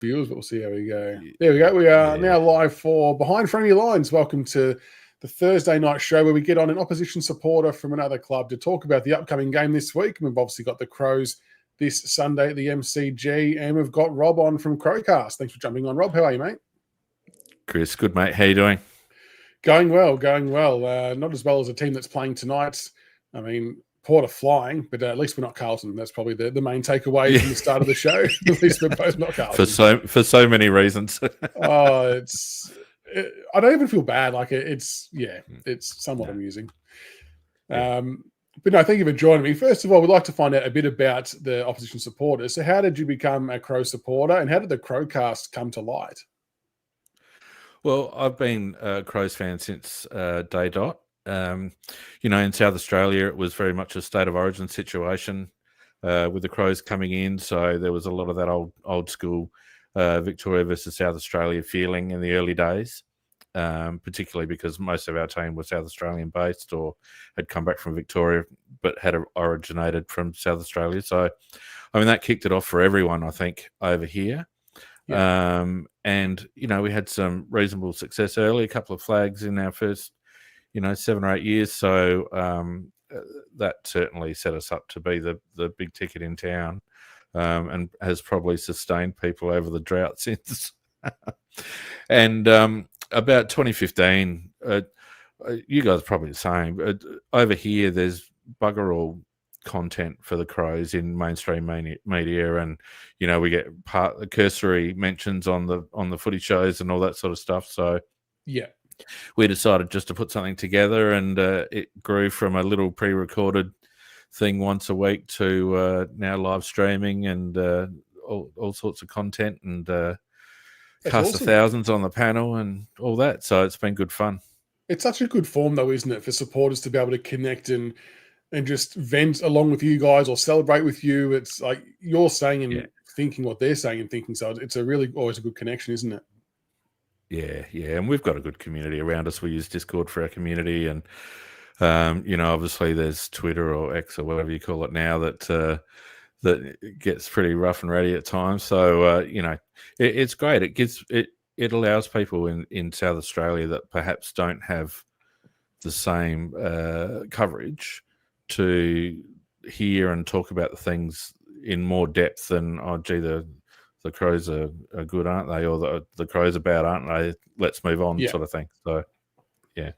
viewers, but we'll see how we go. There we go. We are now live for Behind Frenemy Lines. Welcome to the Thursday night show where we get on an opposition supporter from another club to talk about the upcoming game this week. And we've obviously got the Crows this Sunday at the MCG, and we've got Rob on from Crowcast. Thanks for jumping on, Rob. How are you, mate? Chris, good, mate. How you doing? Going well. Not as well as the team that's playing tonight. I mean, Port are flying, but at least we're not Carlton. That's probably the main takeaway from the start of the show. At least we're both not Carlton. For so many reasons. I don't even feel bad. It's somewhat amusing. But no, thank you for joining me. First of all, we'd like to find out a bit about the opposition supporters. So how did you become a Crow supporter, and how did the Crowcast come to light? Well, I've been a Crows fan since day dot. In South Australia, it was very much a state of origin situation with the Crows coming in. So there was a lot of that old school Victoria versus South Australia feeling in the early days, particularly because most of our team was South Australian based or had come back from Victoria, but had originated from South Australia. So, I mean, that kicked it off for everyone, I think, over here. Yeah. And we had some reasonable success early, a couple of flags in our first 7 or 8 years. So that certainly set us up to be the big ticket in town, and has probably sustained people over the drought since. And about 2015, you guys are probably the same. Over here, there's bugger all content for the Crows in mainstream media, and we get cursory mentions on the footy shows and all that sort of stuff. So yeah. We decided just to put something together, and it grew from a little pre-recorded thing once a week to now live streaming and all sorts of content, and cast of thousands on the panel and all that. So it's been good fun. It's such a good form, though, isn't it, for supporters to be able to connect and just vent along with you guys or celebrate with you. It's like you're saying and thinking what they're saying and thinking. So it's always a good connection, isn't it? Yeah, and we've got a good community around us. We use Discord for our community, and obviously there's Twitter or X or whatever you call it now that gets pretty rough and ready at times. So it's great. It allows people in South Australia that perhaps don't have the same coverage to hear and talk about the things in more depth than the Crows are good, aren't they? Or the Crows are bad, aren't they? Let's move on, sort of thing. So, yeah.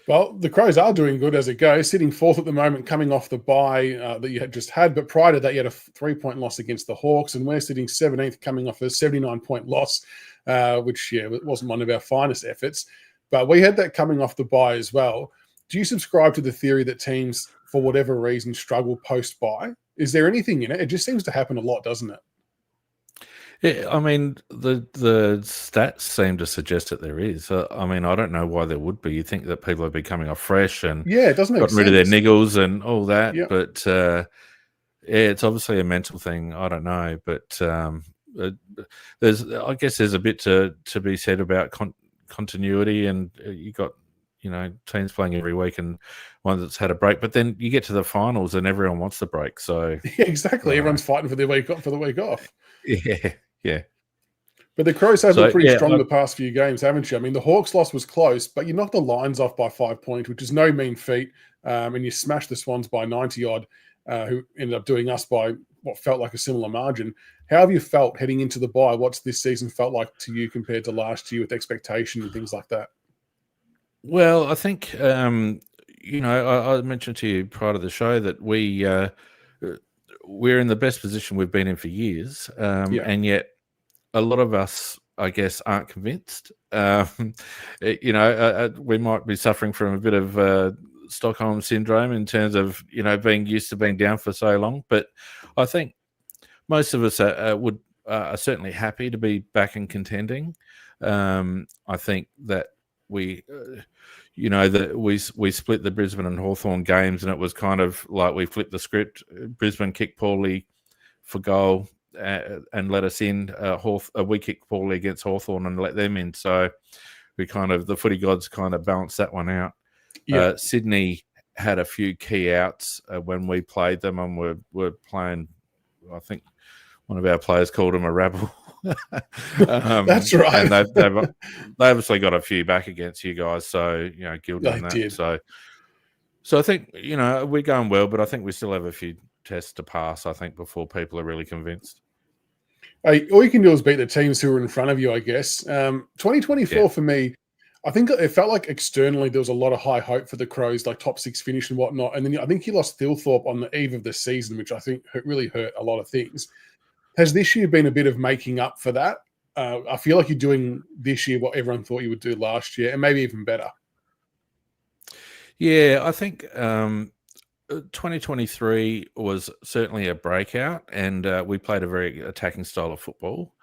Well, the Crows are doing good as it goes, sitting fourth at the moment, coming off the bye that you had just had. But prior to that, you had a 3-point loss against the Hawks, and we're sitting 17th, coming off a 79-point loss, which, it wasn't one of our finest efforts. But we had that coming off the bye as well. Do you subscribe to the theory that teams, for whatever reason, struggle post-bye? Is there anything in it? It just seems to happen a lot, doesn't it? Yeah, I mean, the stats seem to suggest that there is. I mean, I don't know why there would be. You think that people have been coming off fresh and it doesn't make gotten rid of their niggles and all that. Yep. But it's obviously a mental thing. I don't know, but I guess there's a bit to be said about continuity, and you got teams playing every week and one that's had a break. But then you get to the finals and everyone wants the break. So yeah, exactly, everyone's fighting for the week off. Yeah. But the Crows have been pretty strong the past few games, haven't you? I mean, the Hawks loss was close, but you knocked the Lions off by 5 points, which is no mean feat. And you smashed the Swans by 90-odd, who ended up doing us by what felt like a similar margin. How have you felt heading into the bye? What's this season felt like to you compared to last year with expectation and things like that? Well, I think, I mentioned to you prior to the show that we're in the best position we've been in for years, and yet a lot of us, I guess, aren't convinced. We might be suffering from a bit of Stockholm syndrome in terms of being used to being down for so long. But I think most of us are certainly happy to be back and contending. I think that we split the Brisbane and Hawthorn games, and it was kind of like we flipped the script. Brisbane kicked poorly for goal and let us in. We kicked poorly against Hawthorn and let them in. So the footy gods kind of balanced that one out. Yeah. Sydney had a few key outs when we played them, and we're playing, I think, one of our players called him a rabble. That's right. And they've obviously got a few back against you guys, so Gildan They that. did. So I think we're going well, but I think we still have a few tests to pass. I think before people are really convinced. All you can do is beat the teams who are in front of you, I guess. 2024 for me, I think it felt like externally there was a lot of high hope for the Crows, like top 6 finish and whatnot. And then I think you lost Thilthorpe on the eve of the season, which I think really hurt a lot of things. Has this year been a bit of making up for that? I feel like you're doing this year what everyone thought you would do last year, and maybe even better. Yeah, I think 2023 was certainly a breakout, and we played a very attacking style of football.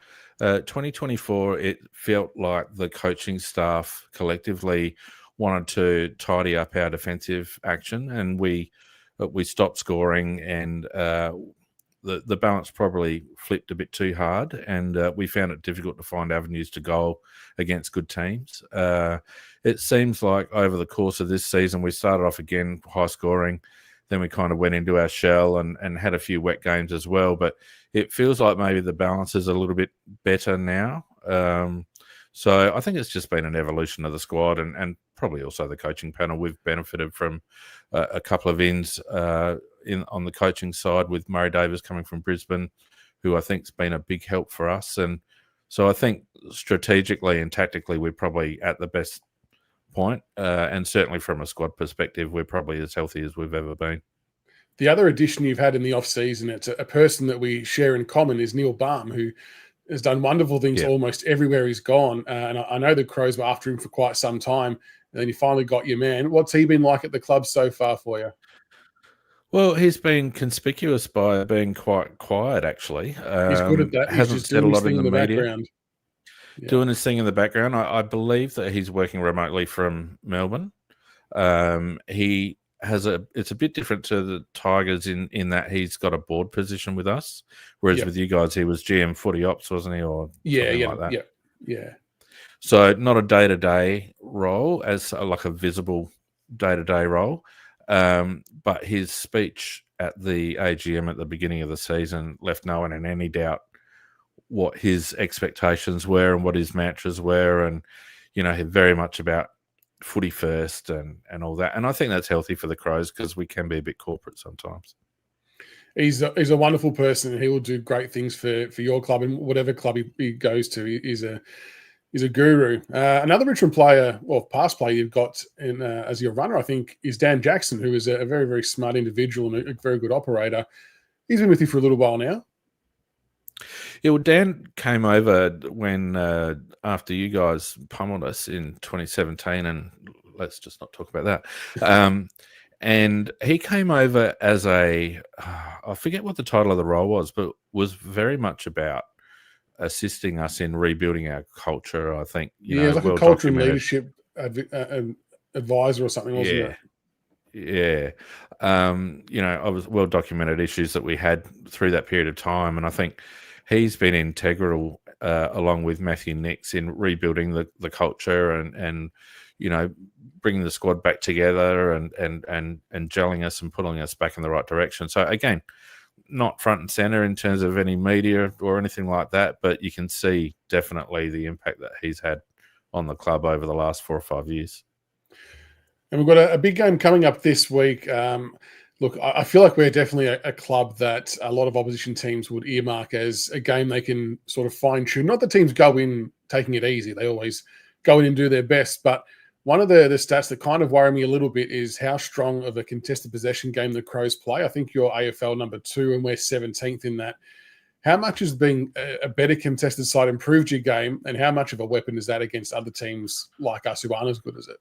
2024, it felt like the coaching staff collectively wanted to tidy up our defensive action, and we stopped scoring, and the balance probably flipped a bit too hard, and we found it difficult to find avenues to goal against good teams. It seems like over the course of this season, we started off again high scoring. Then we kind of went into our shell and had a few wet games as well. But it feels like maybe the balance is a little bit better now. So I think it's just been an evolution of the squad and probably also the coaching panel. We've benefited from a couple of ins on the coaching side with Murray Davis coming from Brisbane, who I think has been a big help for us. And so I think strategically and tactically, we're probably at the best point, and certainly from a squad perspective, we're probably as healthy as we've ever been. The other addition you've had in the off-season, it's a person that we share in common, is Neil Baum, who has done wonderful things almost everywhere he's gone. And I know the Crows were after him for quite some time, and then you finally got your man. What's he been like at the club so far for you? Well, he's been conspicuous by being quite quiet, actually. He's good at that. Hasn't just said a lot in the media. Background. Yeah. Doing his thing in the background. I believe that he's working remotely from Melbourne. He has it's a bit different to the Tigers in that he's got a board position with us, whereas with you guys, he was GM footy ops, wasn't he? Or something like that. Yeah. So not a day-to-day role as like a visible day-to-day role. But his speech at the AGM at the beginning of the season left no one in any doubt what his expectations were and what his mantras were, and very much about footy first and all that. And I think that's healthy for the Crows because we can be a bit corporate sometimes. He's a wonderful person, and he will do great things for your club and whatever club he goes to. He's a guru. Another Richmond player, or past player you've got in as your runner, I think, is Dan Jackson, who is a very, very smart individual and a very good operator. He's been with you for a little while now. Yeah, well, Dan came over when after you guys pummeled us in 2017, and let's just not talk about that. And he came over as I forget what the title of the role was, but was very much about assisting us in rebuilding our culture. I think, like a culture and leadership advisor or something, wasn't it? Yeah. I was well documented issues that we had through that period of time. And I think he's been integral along with Matthew Nix in rebuilding the culture and bringing the squad back together and gelling us and pulling us back in the right direction. So again, not front and center in terms of any media or anything like that, but you can see definitely the impact that he's had on the club over the last 4 or 5 years. And we've got a big game coming up this week. Look, I feel like we're definitely a club that a lot of opposition teams would earmark as a game they can sort of fine-tune. Not that teams go in taking it easy. They always go in and do their best. But one of the stats that kind of worry me a little bit is how strong of a contested possession game the Crows play. I think you're AFL number 2 and we're 17th in that. How much has being a better contested side improved your game, and how much of a weapon is that against other teams like us who aren't as good as it?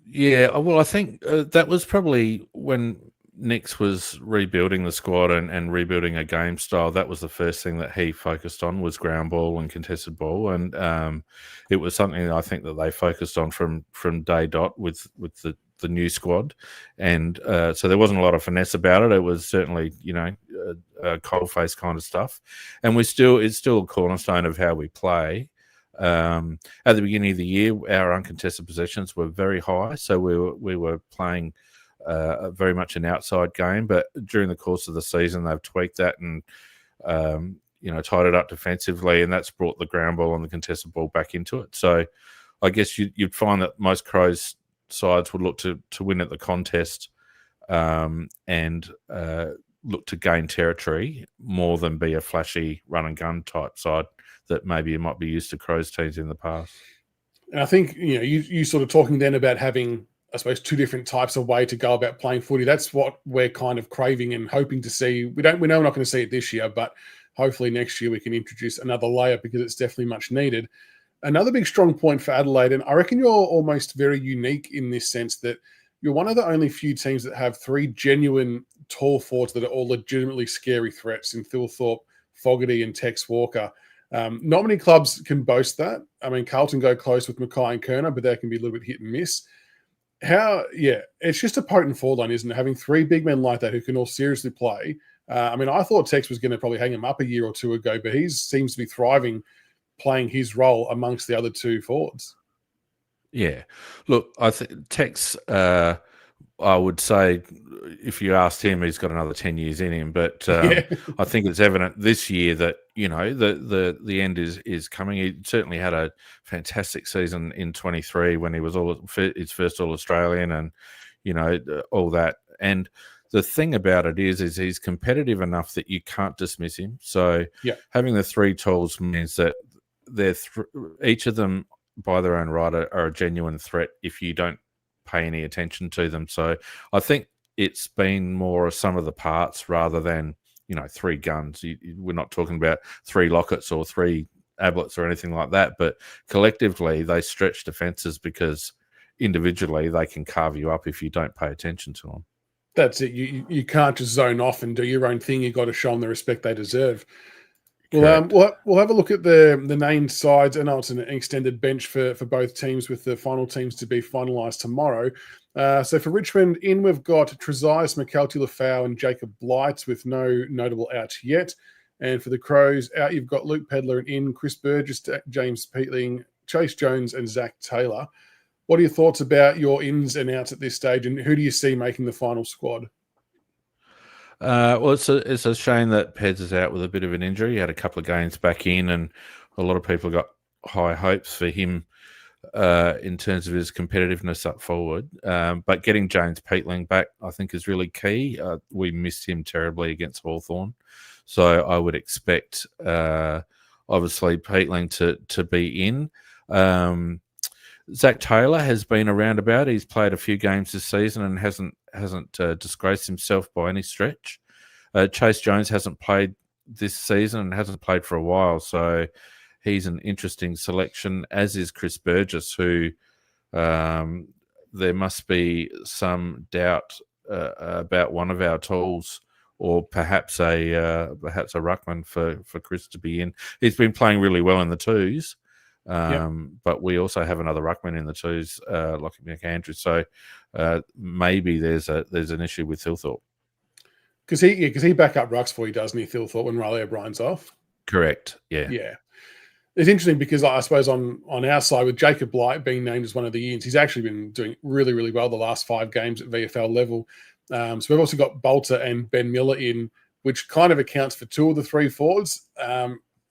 Yeah, well, I think that was probably when Nix was rebuilding the squad and rebuilding a game style. That was the first thing that he focused on, was ground ball and contested ball, and it was something that I think that they focused on from day dot with the new squad, and so there wasn't a lot of finesse about it. It was certainly a cold face kind of stuff, and it's still a cornerstone of how we play. At the beginning of the year, our uncontested possessions were very high, so we were playing very much an outside game. But during the course of the season, they've tweaked that, and tied it up defensively, and that's brought the ground ball and the contested ball back into it. So I guess you'd find that most Crows sides would look to win at the contest and look to gain territory more than be a flashy run and gun type side that maybe you might be used to Crows teams in the past. And I think, you sort of talking then about having, I suppose, two different types of way to go about playing footy. That's what we're kind of craving and hoping to see. We know we're not going to see it this year, but hopefully next year we can introduce another layer because it's definitely much needed. Another big strong point for Adelaide, and I reckon you're almost very unique in this sense that you're one of the only few teams that have three genuine tall forwards that are all legitimately scary threats in Phil Thorpe, Fogarty, and Tex Walker. Not many clubs can boast that. I mean, Carlton go close with Mackay and Kerner, but they can be a little bit hit and miss. It's just a potent forward line, isn't it? Having three big men like that who can all seriously play. I thought Tex was going to probably hang him up a year or two ago, but he seems to be thriving playing his role amongst the other two forwards. Yeah. Look, I think Tex, I would say if you asked him, he's got another 10 years in him. But I think it's evident this year that, the end is coming. He certainly had a fantastic season in 23 when he was his first All-Australian and, all that. And the thing about it is he's competitive enough that you can't dismiss him. So having the three tools means that each of them by their own right are a genuine threat if you don't pay any attention to them. So I think it's been more of some of the parts rather than, three guns. We're not talking about three Lockets or three Ablets or anything like that, but collectively they stretch defences because individually they can carve you up if you don't pay attention to them. That's it. You can't just zone off and do your own thing. You've got to show them the respect they deserve. We'll have a look at the named sides. I know it's an extended bench for both teams with the final teams to be finalised tomorrow. So for Richmond, in we've got Trezise, McKelty-Lafau and Jacob Blight with no notable outs yet. And for the Crows, out you've got Luke Pedler and in Chris Burgess, James Peatling, Chase Jones and Zach Taylor. What are your thoughts about your ins and outs at this stage, and who do you see making the final squad? Well, it's a shame that Peds is out with a bit of an injury. He had a couple of games back in, and a lot of people got high hopes for him in terms of his competitiveness up forward. But getting James Peatling back, I think, is really key. We missed him terribly against Hawthorn. So I would expect, obviously, Peatling to be in. Zach Taylor has been around about. He's played a few games this season and hasn't disgraced himself by any stretch. Chase Jones hasn't played this season and hasn't played for a while, so he's an interesting selection, as is Chris Burgess, who there must be some doubt about one of our tools, or perhaps a ruckman for Chris to be in. He's been playing really well in the twos. But we also have another ruckman in the twos, Lockie McAndrew. So maybe there's an issue with Thilthorpe. Because he back up rucks for you, doesn't he, Thilthorpe, when Riley O'Brien's off? Correct. Yeah. Yeah. It's interesting because I suppose on our side, with Jacob Blight being named as one of the ins, he's actually been doing really, really well the last 5 games at VFL level. So we've also got Bolter and Ben Miller in, which kind of accounts for 2 of the 3 forwards.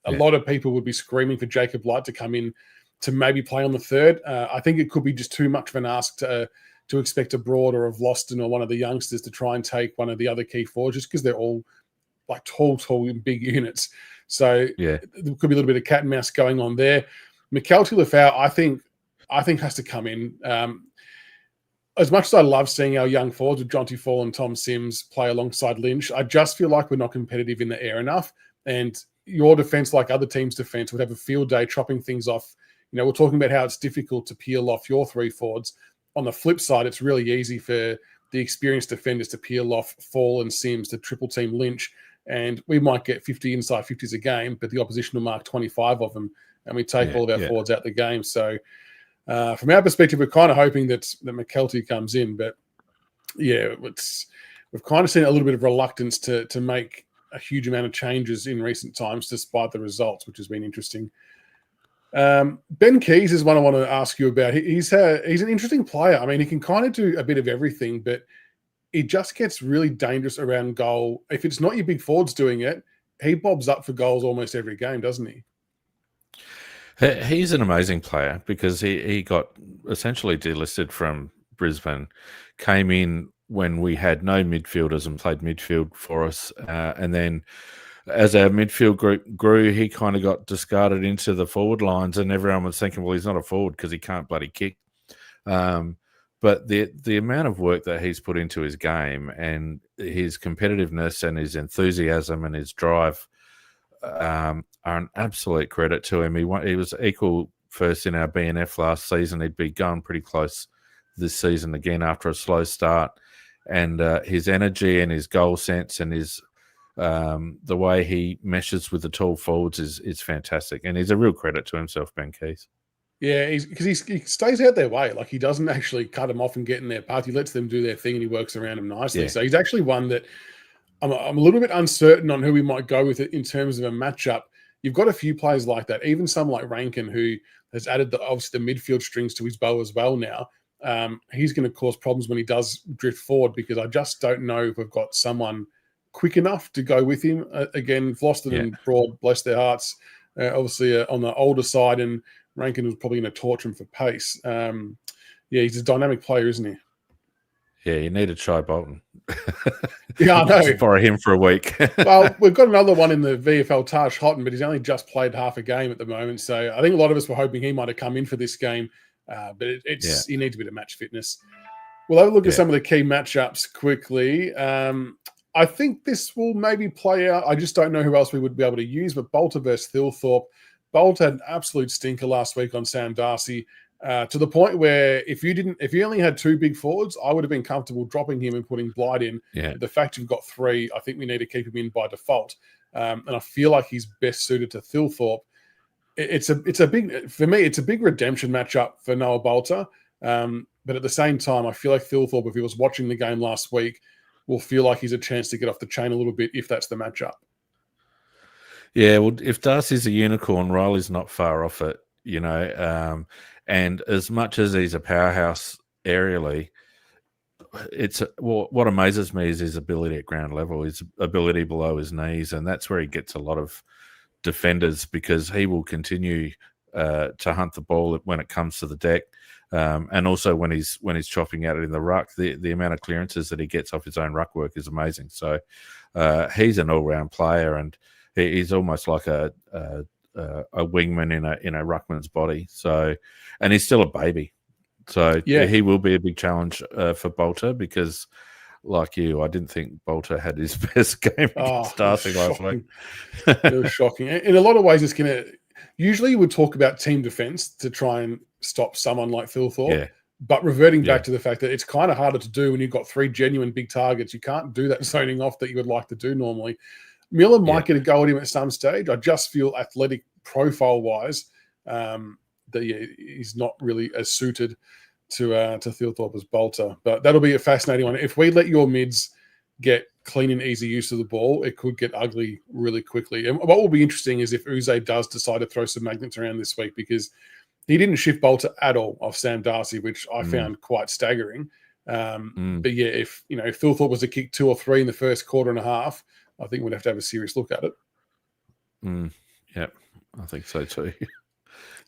A lot of people would be screaming for Jacob Blight to come in to maybe play on the third. I think it could be just too much of an ask to expect a Broad or a Vlosten or one of the youngsters to try and take one of the other key forwards, just because they're all like tall and big units. So there could be a little bit of cat and mouse going on there. McKelty-Lafau, I think has to come in. As much as I love seeing our young forwards with Jonty Fall and Tom Sims play alongside Lynch, I just feel like we're not competitive in the air enough. And your defense, like other teams' defense, would have a field day chopping things off. We're talking about how it's difficult to peel off your 3 forwards. On the flip side, it's really easy for the experienced defenders to peel off Fall and Sims to triple team Lynch. And we might get 50 inside 50s a game, but the opposition will mark 25 of them, and we take all of our forwards out the game. So from our perspective, we're kind of hoping that McKelty comes in. But we've kind of seen a little bit of reluctance to make a huge amount of changes in recent times, despite the results, which has been interesting. Ben Keys is one I want to ask you about. He's an interesting player. I mean, he can kind of do a bit of everything, but he just gets really dangerous around goal. If it's not your big forwards doing it, he bobs up for goals almost every game, doesn't he? He's an amazing player because he got essentially delisted from Brisbane, came in when we had no midfielders and played midfield for us. And then as our midfield group grew, he kind of got discarded into the forward lines, and everyone was thinking, well, he's not a forward because he can't bloody kick. But the amount of work that he's put into his game and his competitiveness and his enthusiasm and his drive are an absolute credit to him. He was equal first in our BNF last season. He'd be going pretty close this season again after a slow start. And his energy and his goal sense and his the way he meshes with the tall forwards is fantastic. And he's a real credit to himself, Ben Keith. Yeah, because he stays out their way. Like, he doesn't actually cut them off and get in their path. He lets them do their thing and he works around them nicely. Yeah. So he's actually one that I'm a little bit uncertain on who we might go with it in terms of a matchup. You've got a few players like that, even some like Rankin, who has added obviously the midfield strings to his bow as well now. He's going to cause problems when he does drift forward, because I just don't know if we've got someone quick enough to go with him. Again, Vlosten and Broad, bless their hearts, obviously on the older side, and Rankin was probably going to torture him for pace. He's a dynamic player, isn't he? Yeah, you need to try Bolton. Yeah, I know. Just borrow him for a week. Well, we've got another one in the VFL, Taj Houghton, but he's only just played half a game at the moment. So I think a lot of us were hoping he might have come in for this game, but he needs a bit of match fitness. We'll have a look at some of the key matchups quickly. I think this will maybe play out. I just don't know who else we would be able to use, but Bolter versus Thilthorpe. Bolt had an absolute stinker last week on Sam Darcy. To the point where if you only had two big forwards, I would have been comfortable dropping him and putting Blight in. Yeah. The fact you've got three, I think we need to keep him in by default. And I feel like he's best suited to Thilthorpe. It's a big redemption matchup for Noah Bolter. But at the same time, I feel like Thilthorpe, if he was watching the game last week, will feel like he's a chance to get off the chain a little bit if that's the matchup. Yeah, well, if Darcy's a unicorn, Riley's not far off it, and as much as he's a powerhouse aerially, what amazes me is his ability at ground level, his ability below his knees, and that's where he gets a lot of defenders, because he will continue to hunt the ball when it comes to the deck, and also when he's chopping at it in the ruck, the amount of clearances that he gets off his own ruck work is amazing. So he's an all-round player, and he's almost like a wingman in a ruckman's body. So, and he's still a baby. So he will be a big challenge for Bolter, because, like you, I didn't think Bolter had his best game against Darcy last week. It was shocking. In a lot of ways, it's going to. Usually, you would talk about team defense to try and stop someone like Thilthorpe. Yeah. But reverting back to the fact that it's kind of harder to do when you've got three genuine big targets. You can't do that zoning off that you would like to do normally. Miller might get a go at him at some stage. I just feel athletic profile-wise that he's not really as suited to Thilthorpe as Bolter. But that'll be a fascinating one. If we let your mids get clean and easy use of the ball, it could get ugly really quickly. And what will be interesting is if Uze does decide to throw some magnets around this week, because he didn't shift Bolter at all off Sam Darcy, which I found quite staggering. But yeah, if Thilthorpe was to kick 2 or 3 in the first quarter and a half, I think we'd have to have a serious look at it. Yeah, I think so too.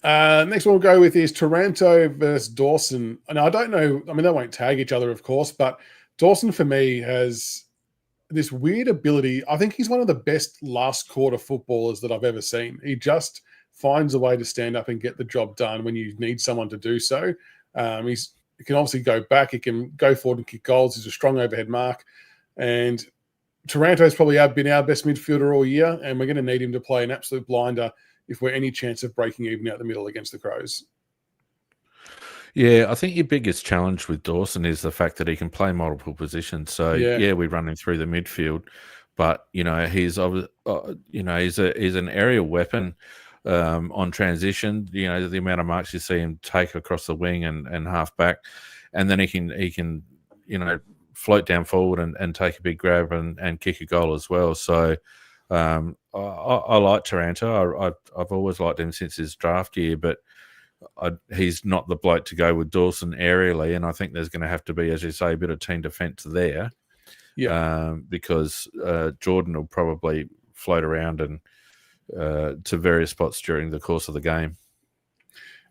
Next one we'll go with is Taranto versus Dawson. And I don't know, I mean, they won't tag each other, of course, but Dawson for me has this weird ability. I think he's one of the best last quarter footballers that I've ever seen. He just finds a way to stand up and get the job done when you need someone to do so. He can obviously go back. He can go forward and kick goals. He's a strong overhead mark. And Taranto's probably been our best midfielder all year, and we're going to need him to play an absolute blinder if we're any chance of breaking even out the middle against the Crows. Yeah, I think your biggest challenge with Dawson is the fact that he can play multiple positions. So we run him through the midfield, but he's an aerial weapon on transition. The amount of marks you see him take across the wing and half back, and then he can float down forward and take a big grab and kick a goal as well. So I like Taranto. I've always liked him since his draft year, but he's not the bloke to go with Dawson aerially, and I think there's going to have to be, as you say, a bit of team defence there. Yeah. Because Jordan will probably float around and to various spots during the course of the game.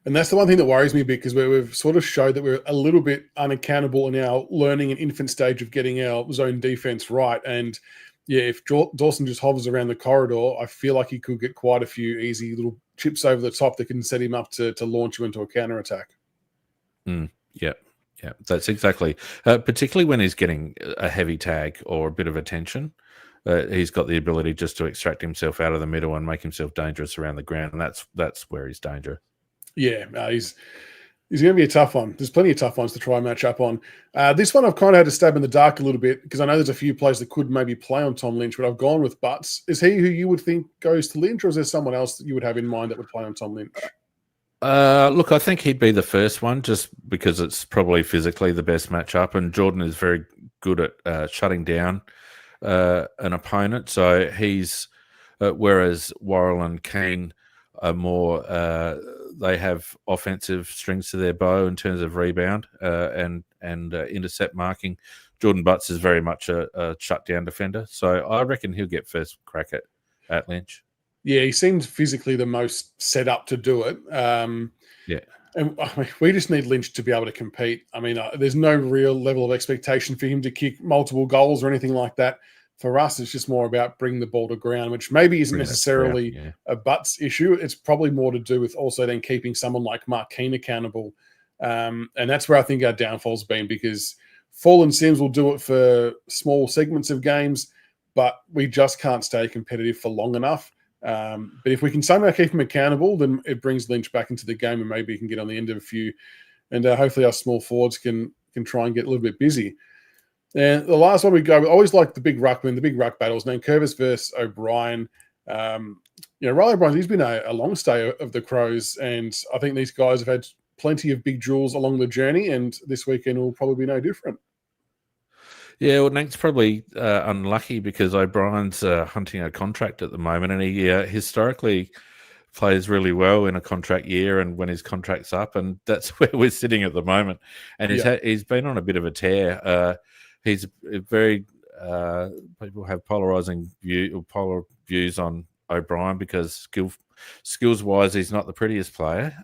And that's the one thing that worries me a bit, because we've sort of showed that we're a little bit unaccountable in our learning and infant stage of getting our zone defense right. And yeah, if Dawson just hovers around the corridor, I feel like he could get quite a few easy little chips over the top that can set him up to launch you into a counter attack. Yeah, that's exactly. Particularly when he's getting a heavy tag or a bit of attention, he's got the ability just to extract himself out of the middle and make himself dangerous around the ground, and that's where he's dangerous. Yeah, he's going to be a tough one. There's plenty of tough ones to try and match up on. This one I've kind of had to stab in the dark a little bit, because I know there's a few players that could maybe play on Tom Lynch, but I've gone with Butts. Is he who you would think goes to Lynch, or is there someone else that you would have in mind that would play on Tom Lynch? Look, I think he'd be the first one, just because it's probably physically the best matchup, and Jordan is very good at shutting down an opponent. So he's whereas Worrell and Keane are more they have offensive strings to their bow in terms of rebound and intercept marking. Jordan Butts is very much a shutdown defender, so I reckon he'll get first crack at Lynch. Yeah, he seems physically the most set up to do it. Yeah. And I mean, we just need Lynch to be able to compete. I mean, there's no real level of expectation for him to kick multiple goals or anything like that. For us, it's just more about bringing the ball to ground, which maybe isn't necessarily a Butts issue. It's probably more to do with also then keeping someone like Mark Keane accountable. And that's where I think our downfall's been, because Fall and Sims will do it for small segments of games, but we just can't stay competitive for long enough. But if we can somehow keep him accountable, then it brings Lynch back into the game, and maybe he can get on the end of a few. And hopefully our small forwards can try and get a little bit busy. And the last one we go, we always like the big ruckman, the big ruck battles. Nankervis versus O'Brien. Riley O'Brien, he's been a long stay of the Crows, and I think these guys have had plenty of big duels along the journey, and this weekend will probably be no different. Yeah, well, Nank's probably unlucky because O'Brien's hunting a contract at the moment, and he historically plays really well in a contract year and when his contract's up, and that's where we're sitting at the moment. And he's been on a bit of a tear. He's very people have polar views on O'Brien because skills wise he's not the prettiest player,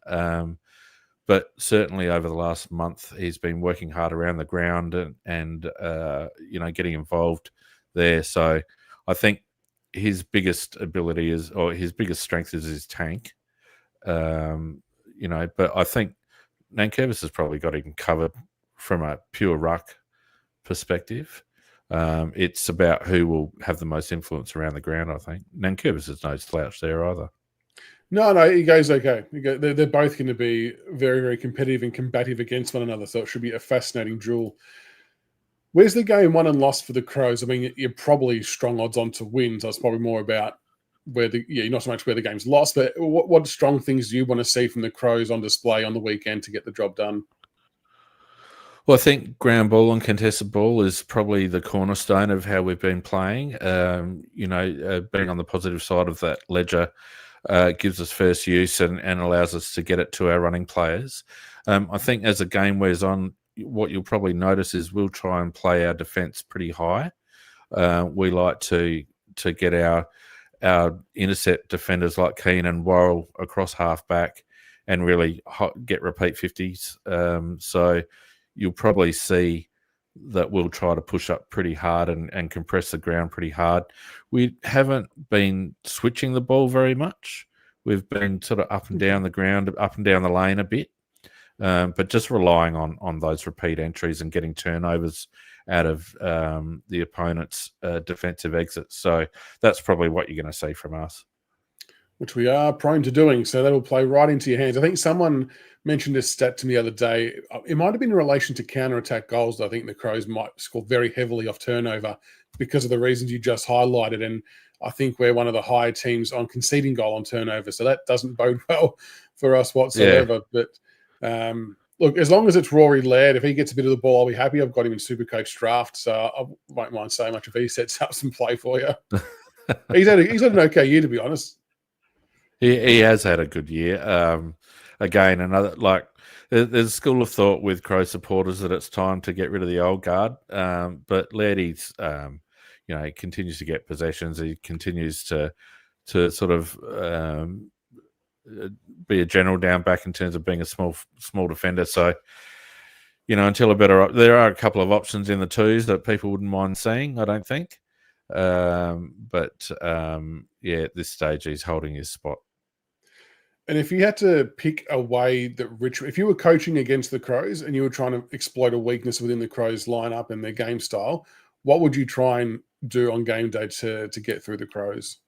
but certainly over the last month he's been working hard around the ground and getting involved there. So I think his biggest ability his biggest strength is his tank, but I think Nankervis has probably got him covered from a pure ruck perspective. It's about who will have the most influence around the ground, I think. Nankervis is no slouch there either. No, he goes okay. They're both going to be very, very competitive and combative against one another, so it should be a fascinating duel. Where's the game won and lost for the Crows? I mean, you're probably strong odds on to win, so it's probably more about not so much where the game's lost, but what strong things do you want to see from the Crows on display on the weekend to get the job done? Well, I think ground ball and contested ball is probably the cornerstone of how we've been playing. Being on the positive side of that ledger gives us first use and allows us to get it to our running players. I think as the game wears on, what you'll probably notice is we'll try and play our defence pretty high. We like to get our intercept defenders like Keane and Worrell across half back and really get repeat 50s. So you'll probably see that we'll try to push up pretty hard and compress the ground pretty hard. We haven't been switching the ball very much. We've been sort of up and down the ground, up and down the lane a bit, but just relying on those repeat entries and getting turnovers out of the opponent's defensive exits. So that's probably what you're going to see from us. Which we are prone to doing, so that'll play right into your hands. I think someone mentioned a stat to me the other day. It might have been in relation to counter-attack goals. I think the Crows might score very heavily off turnover because of the reasons you just highlighted. And I think we're one of the higher teams on conceding goal on turnover, so that doesn't bode well for us whatsoever. Yeah. But look, as long as it's Rory Laird, if he gets a bit of the ball, I'll be happy. I've got him in Supercoach draft, so I won't mind saying much if he sets up some play for you. He's had an okay year, to be honest. He has had a good year. Again, there's a school of thought with Crow supporters that it's time to get rid of the old guard. But Lairdy's, he continues to get possessions. He continues to sort of be a general down back in terms of being a small defender. So, until there are a couple of options in the twos that people wouldn't mind seeing, I don't think. But at this stage, he's holding his spot. And if you had to pick a way that if you were coaching against the Crows and you were trying to exploit a weakness within the Crows lineup and their game style, what would you try and do on game day to get through the Crows?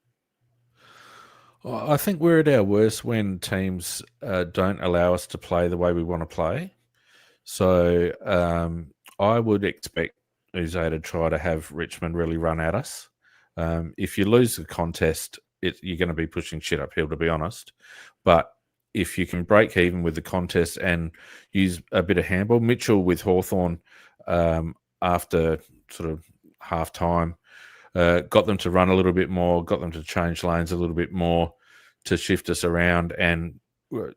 I think we're at our worst when teams don't allow us to play the way we want to play. So I would expect Uze to try to have Richmond really run at us. If you lose the contest, you're going to be pushing shit uphill, to be honest. But if you can break even with the contest and use a bit of handball, Mitchell with Hawthorn after sort of half time, got them to run a little bit more, got them to change lanes a little bit more to shift us around and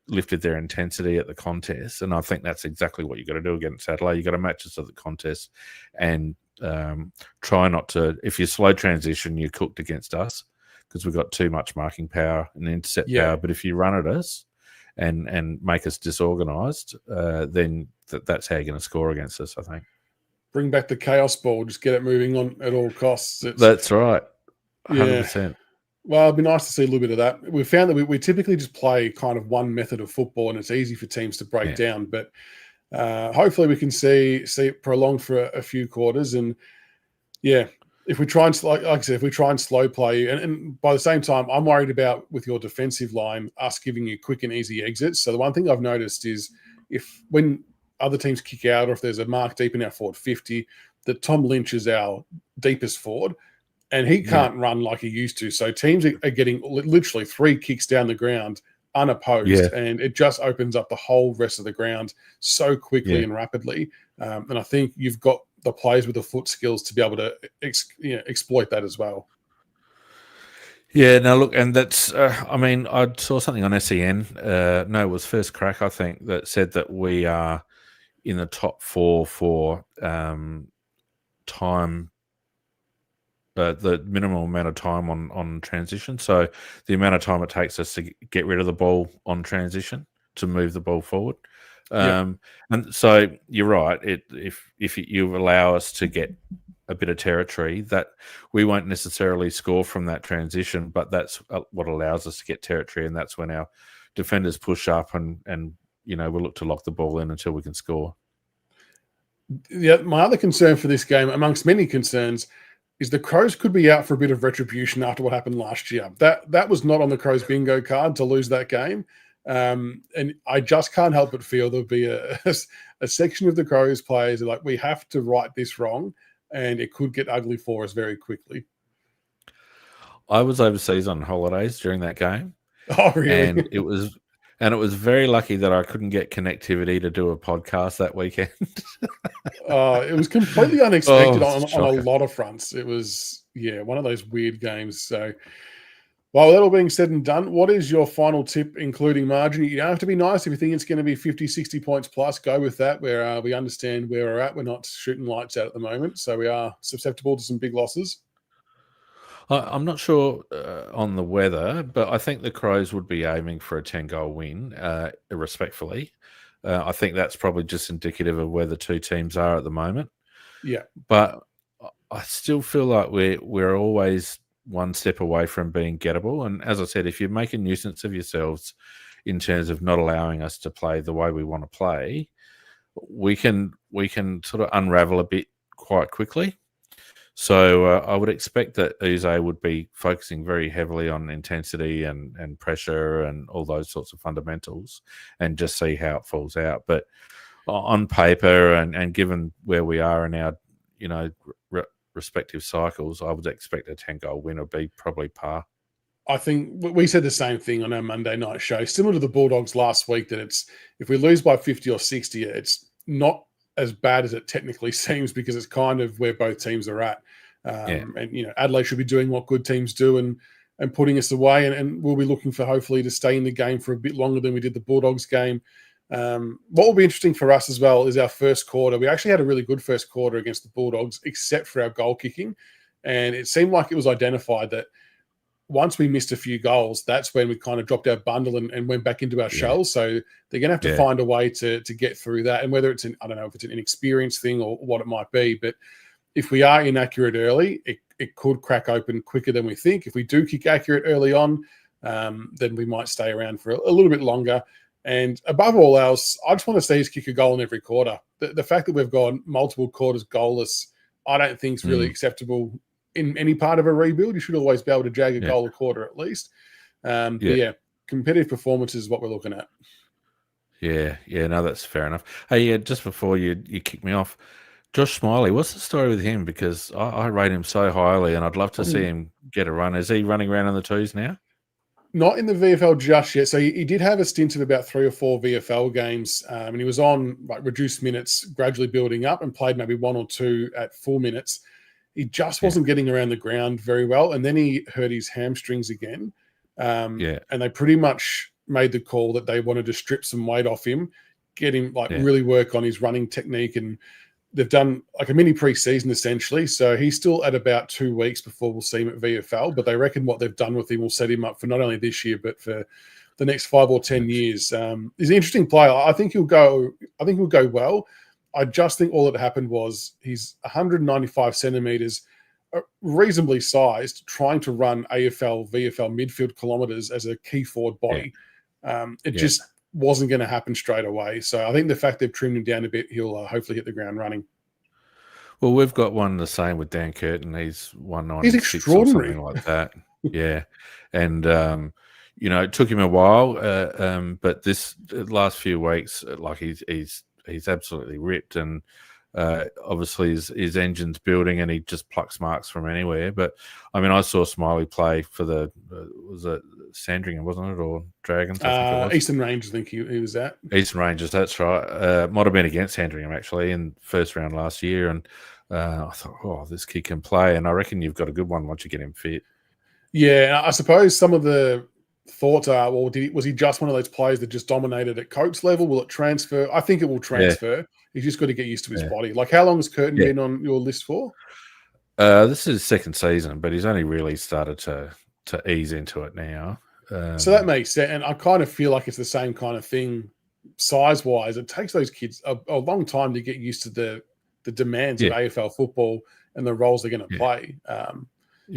lifted their intensity at the contest. And I think that's exactly what you've got to do against Adelaide. You've got to match us at the contest and try not to, if you slow transition, you're cooked against us because we've got too much marking power and intercept power. But if you run at us and make us disorganised, then that's how you're going to score against us, I think. Bring back the chaos ball, just get it moving on at all costs. That's right. 100%. Yeah. Well, it'd be nice to see a little bit of that. We found that we typically just play kind of one method of football and it's easy for teams to break down. But hopefully we can see it prolonged for a few quarters. And if we try and, like I said, if we try and slow play you, and by the same time, I'm worried about with your defensive line, us giving you quick and easy exits. So the one thing I've noticed is when other teams kick out or if there's a mark deep in our forward 50, that Tom Lynch is our deepest forward. And he can't run like he used to. So teams are getting literally 3 kicks down the ground unopposed. And it just opens up the whole rest of the ground so quickly and rapidly. And I think you've got the players with the foot skills to be able to exploit that as well. Yeah, no, look, and that's, I saw something on SEN. It was First Crack, I think, that said that we are in the top 4 for time. The minimal amount of time on transition. So the amount of time it takes us to get rid of the ball on transition to move the ball forward. And so you're right. If you allow us to get a bit of territory, that we won't necessarily score from that transition, but that's what allows us to get territory, and that's when our defenders push up and we'll look to lock the ball in until we can score. Yeah, my other concern for this game, amongst many concerns, is the Crows could be out for a bit of retribution after what happened last year. That was not on the Crows bingo card to lose that game. And I just can't help but feel there'll be a section of the Crows players like, we have to right this wrong, and it could get ugly for us very quickly. I was overseas on holidays during that game. Oh, really? And it was very lucky that I couldn't get connectivity to do a podcast that weekend. It was completely unexpected on a lot of fronts. It was, one of those weird games. So, well, that all being said and done, what is your final tip, including margin? You don't have to be nice. If you think it's going to be 50, 60 points plus, go with that. Where we understand where we're at. We're not shooting lights out at the moment. So we are susceptible to some big losses. I'm not sure on the weather, but I think the Crows would be aiming for a 10-goal win, respectfully. I think that's probably just indicative of where the two teams are at the moment. Yeah. But I still feel like we're always one step away from being gettable. And as I said, if you make a nuisance of yourselves in terms of not allowing us to play the way we want to play, we can sort of unravel a bit quite quickly. So I would expect that Uze would be focusing very heavily on intensity and pressure and all those sorts of fundamentals and just see how it falls out. But on paper and given where we are in our, respective cycles, I would expect a 10-goal win would be probably par. I think we said the same thing on our Monday night show, similar to the Bulldogs last week, that if we lose by 50 or 60, it's not as bad as it technically seems because it's kind of where both teams are at. And, Adelaide should be doing what good teams do and putting us away. And we'll be looking for hopefully to stay in the game for a bit longer than we did the Bulldogs game. What will be interesting for us as well is our first quarter. We actually had a really good first quarter against the Bulldogs, except for our goal kicking. And it seemed like it was identified that once we missed a few goals, that's when we kind of dropped our bundle and went back into our shells. So they're going to have to find a way to get through that. And whether it's I don't know if it's an inexperienced thing or what it might be, but if we are inaccurate early, it could crack open quicker than we think. If we do kick accurate early on, then we might stay around for a little bit longer. And above all else, I just want to see us kick a goal in every quarter. The fact that we've gone multiple quarters goalless, I don't think is really acceptable in any part of a rebuild. You should always be able to jag a goal a quarter at least. But competitive performance is what we're looking at. Yeah, no, that's fair enough. Hey, just before you kick me off, Josh Smiley, what's the story with him? Because I rate him so highly, and I'd love to see him get a run. Is he running around on the twos now? Not in the VFL just yet. So he did have a stint of about 3 or 4 VFL games, and he was on reduced minutes, gradually building up, and played maybe 1 or 2 at full minutes. He just wasn't getting around the ground very well, and then he hurt his hamstrings again. And they pretty much made the call that they wanted to strip some weight off him, get him really work on his running technique, and they've done like a mini pre-season essentially. So he's still at about 2 weeks before we'll see him at VFL, but they reckon what they've done with him will set him up for not only this year, but for the next 5 or 10 years. He's an interesting player. I think he'll go well. I just think all that happened was he's 195 centimeters, reasonably sized, trying to run AFL, VFL midfield kilometers as a key forward body. It just wasn't going to happen straight away. So I think the fact they've trimmed him down a bit, he'll hopefully hit the ground running. Well, we've got one the same with Dan Curtin. He's 196 He's extraordinary. or something like that. And it took him a while, but this last few weeks, like he's absolutely ripped, and obviously his engine's building, and he just plucks marks from anywhere. But I mean, I saw Smiley play for the was it Sandringham, wasn't it, or Dragons? I think it was. Eastern Rangers, I think he was at. Eastern Rangers, that's right. Might have been against Sandringham actually in first round last year, and I thought, this kid can play, and I reckon you've got a good one once you get him fit. Yeah, I suppose some of the thoughts are, well, was he just one of those players that just dominated at coach level? Will it transfer? I think it will transfer. He's just got to get used to his body. Like, how long has Curtin been on your list for? This is his second season, but he's only really started to ease into it now. So that makes sense. And I kind of feel like it's the same kind of thing size-wise. It takes those kids a long time to get used to the demands of AFL football and the roles they're going to play.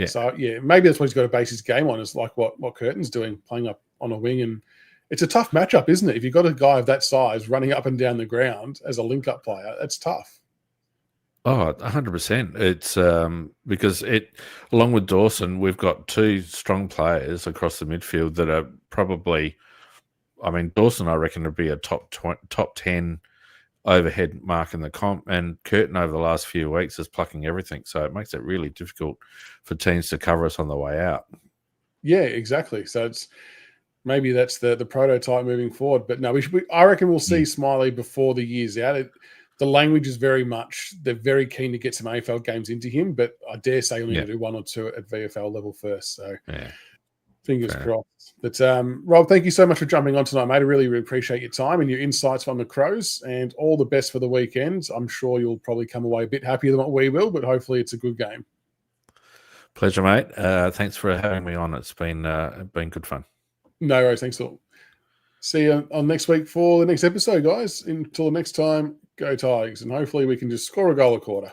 So, maybe that's what he's got to base his game on, is like what Curtin's doing, playing up on a wing. And it's a tough matchup, isn't it? If you've got a guy of that size running up and down the ground as a link-up player, it's tough. Oh, 100%. It's because along with Dawson, we've got 2 strong players across the midfield that are probably, Dawson, I reckon, would be a top 10 overhead mark in the comp, and Curtin over the last few weeks is plucking everything. So it makes it really difficult for teams to cover us on the way out. Yeah, exactly. So maybe that's the prototype moving forward. But no, I reckon we'll see Smiley before the year's out. The language is they're very keen to get some AFL games into him, but I dare say he'll need to do 1 or 2 at VFL level first. So fingers crossed. But Rob, thank you so much for jumping on tonight, mate. I really, really appreciate your time and your insights on the Crows, and all the best for the weekend. I'm sure you'll probably come away a bit happier than what we will, but hopefully it's a good game. Pleasure, mate. Thanks for having me on. It's been good fun. No worries. Thanks all. See you on next week for the next episode, guys. Until the next time, go Tigers, and hopefully we can just score a goal a quarter.